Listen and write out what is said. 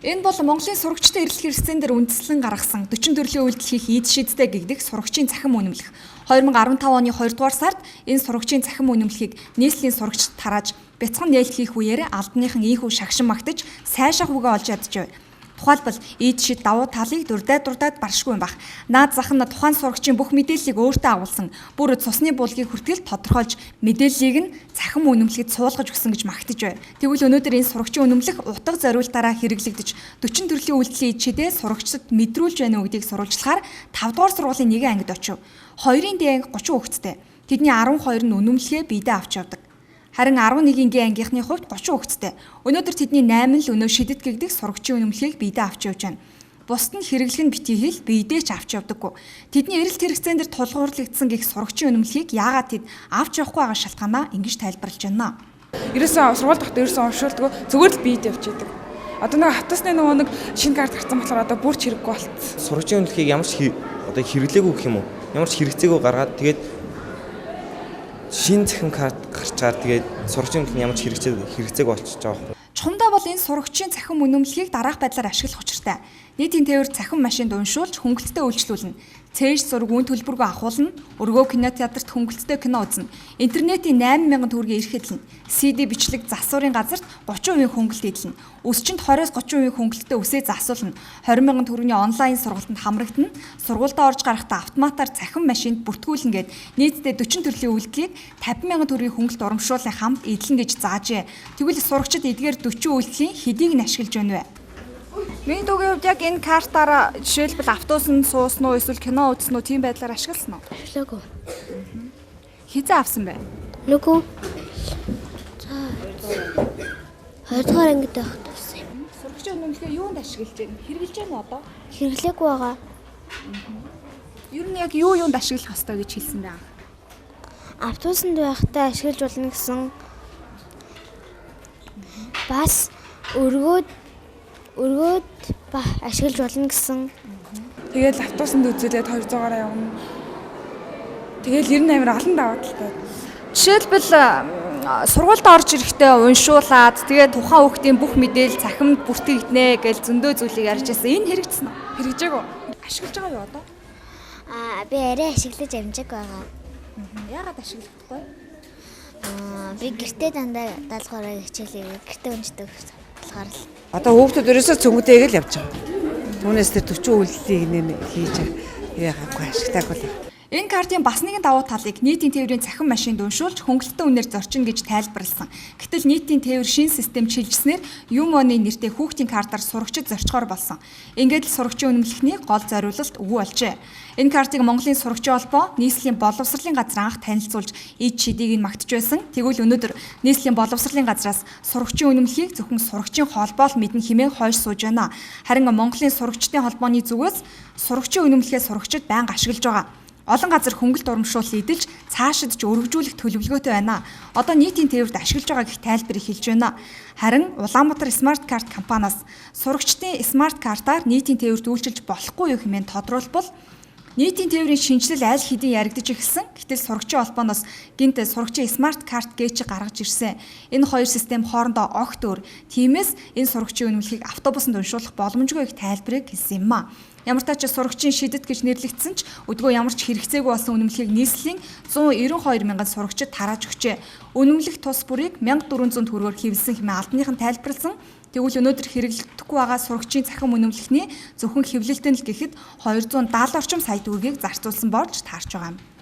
Энэ бол Монголын сурагчдын эрэлт хэрэгцээн дээр үндэслэн гаргасан 44-ийн үйлдэл хийх эд шийдтэй гэгдэх сурагчийн цахим үнэмлэх. 2015 оны 2 дугаар сард энэ сурагчийн цахим үнэмлэхийг нийслэлийн сурагчид тарааж бяцхан нээлт хийх үеэр албаныхан ийхүү шагшин магтаж сайшаах үгээ олж ядчихв. Тухайлбал эд шид давуу талыг дурдаад баршгүй юм бах. Наад зах нь тухайн сурагчийн бүх мэдээллийг өөртөө агуулсан бүр цусны булгийг хүртэл тодорхойлж мэдээллийг нь цахим үнэмлэхэд суулгаж өгсөн гэж магтаж байна. Тэгвэл өнөөдөр энэ сурагчийн үнэмлэх утга зориултаараа хэрэглэгдэж 40 төрлийн үйлдэлийн эд шидээ сурагчдад мэдрүүлж байна уу гэдгийг сурвалжлахаар 5 дугаар сургуулийн нэгэн ангид очив. 2-ын д анги 30 хүүхэдтэй. Тэдний 12 нь үнэмлэхээ биедээ авч явдаг. Харин 11-ийн ангийнхны хувьд 30 хүүхэдтэй. Өнөөдөр тэдний 8 л өнөө шидэт гэгдэх сурагчийн үнэмлэхийг биедээ авч явж байна. Бусд нь хэрэглэх нь битгий хэл биедээ ч авч явдаггүй. Тэдний эрэлт хэрэгцээн дээр тулгуурлагдсан гэх сурагчийн үнэмлэхийг яагаад тэд авч явахгүй байгаа шалтгаанаа ингэж тайлбарлаж байна. Ерөөсөө сургууль дахь ерөөсөө уншуулдаггүй зүгээр л биедээ явж идэг. Одоо нэг хатасны нөгөө нэг шинэ карт гарсан болохоор одоо бүр ч хэрэггүй болт. Сурагчийн үнэлэхийг ямар ч одоо хэрэглээгүй гэх юм уу? Ямар ч хэрэгцээгүй гаргаад тэгээд шинэ цахим карт гарчаар тэгээд сурагчийн үнэлэх нь ямар ч хэрэгцээг болчихж байгаа юм. Чухамдаа бол энэ сурагчийн цахим үнэмлэхийг дараах байдлаар ашиглах учиртай. Нийтийн тээвэр цахим машинд уншуулж хөнгөлөлтөд үйлчлүүлнэ. Цээж зураг үн төлбөргөө ахуулна. Өргөө кинотеатрт хөнгөлөлтөд кино үзнэ. Интернетийн 8,000 төгрөгийн эрх хэдлэнэ. CD бичлэг засварын газарт 30% хөнгөлөлт эдлэнэ. Өсчөнд 20-30% хөнгөлөлтөд үсээ засуулна. 20,000 төгрөгийн онлайн сургалтанд хамрагдана. Сургуультаа орж гарахдаа автоматар цахим машинд бүртгүүлнэ гэд нийтдээ 40 төрлийн үйлдэлийг 50,000 төгрөгийн хөнгөлөлт урамшууллын хамт эдлэн гэж заажээ. Тэгвэл сурагчид эдгээр 40 үйлдэлийн хэдийг нь ашиглаж байна вэ? Миний дүүгийн хувьд яг энэ картаараа жишээлбэл автобусанд суусан уу эсвэл кино үзсэн үү тийм байдлаар ашигласан уу? Ашиглаагүй. Хизээ авсан бэ? Нүгүү. За. 2 дугаар ангид байхад авсан юм. Сурагчийн үнэмлэхээ юунд ашиглаж байна? Хэрэглэж байна уу одоо? Хэрэглээгүй байгаа. Ер нь яг юунд ашиглах ёстой гэж хэлсэн бэ? Автобусанд байхдаа ашиглаж болно гэсэн. Бас өргөөд ашиглаж болно гэсэн. Тэгээд автобусанд үзүүлээд 200-аараа явна. Тэгээд 98 олон даваа талтай. Жишээлбэл сургуульд орж ирэхдээ уншуулад тэгээд тухайн хүүхдийн бүх мэдээлэл цахимд бүртгэгднэ гэж зөндөө зүйлийг ярьж байсан. Энэ хэрэгжсэн үү? Хэрэгжээгөө. Ашиглаж байгаа юу одоо? Би арай ашиглаж амжааг байгаа. Яагаад ашиглахгүй? Би гэртээ дандаа даалгавраа хичээлээ гэртээ уншдаг болохоор л. Одоо хүүхдүүд ерөөсөө цөнгөтэйг л явж байгаа. Түүнээс тэр 40 үйлдэлийг нэ хийж яагаахгүй ашиглаагүй л. Энэ картын бас нэгэн давуу талыг нийтийн тээврийн цахим машинд уншуулж хөнгөлөлтөө үнээр зорчино гэж тайлбарласан. Гэтэл нийтийн тээвэр шинэ систем шилжснээр ЮМО-ны нэртэй хүүхдийн картаар сурагчид зорчхоор болсон. Ингээд л сурагчийн үнэмлэхний гол зориулалт өгөө болжээ. Энэ картыг Монголын сурагчийн холбоо нийслэлийн боловсролын газар анх танилцуулж эд шидийг нь магтж байсан. Тэгвэл өнөөдөр нийслэлийн боловсролын газраас сурагчийн үнэмлэхийг зөвхөн сурагчийн холбоо л мэднэ хэмээн хойш сууж байна. Харин Монголын сурагчдын холбооны зүгээс сурагчийн үнэмлэхээ сурагчид байнга ашиглаж байгаа. Олон газар хөнгөлөлт урамшуул эдэлж цаашид ч өргөжүүлэх төлөвлөгөөтэй байна. Одоо нийтийн тээвэрт ашиглаж байгаа гэх тайлбарыг хэлж байна. Харин Улаанбаатар Смарт карт компаниас сурагчдын смарт картаар нийтийн тээвэрт үйлчилж болохгүй юу хэмээн тодруулбал нийтийн тээврийн шинжилэл аль хэдийн яригдж эхэлсэн. Гэтэл сурагчийн холбооноос гинт сурагчийн смарт карт гэж гаргаж ирсэн. Энэ хоёр систем хоорондоо огт өөр. Тиймээс энэ сурагчийн үнэмлэхийг автобусанд уншуулах боломжгүй их тайлбарыг хэлсэн юм а. Ямар ч тач сурагчийн шидэт гэж нэрлэгдсэн ч өдгөө ямар ч хэрэгцээгүй болсон үнэмлэхийг нийслэлийн 192 мянган сурагчид тарааж өгчээ. Үнэмлэх тус бүрийг 1400 төгрөгөөр хэвлэсэн хэмээн албаныхан тайлбарласан. Тэгвэл өнөөдөр хэрэглэгдэхгүй байгаа сурагчийн цахим үнэмлэхний зөвхөн хэвлэлтэн л гэхэд 270 орчим сая төгрөгийг зарцуулсан болж таарч байгаа юм.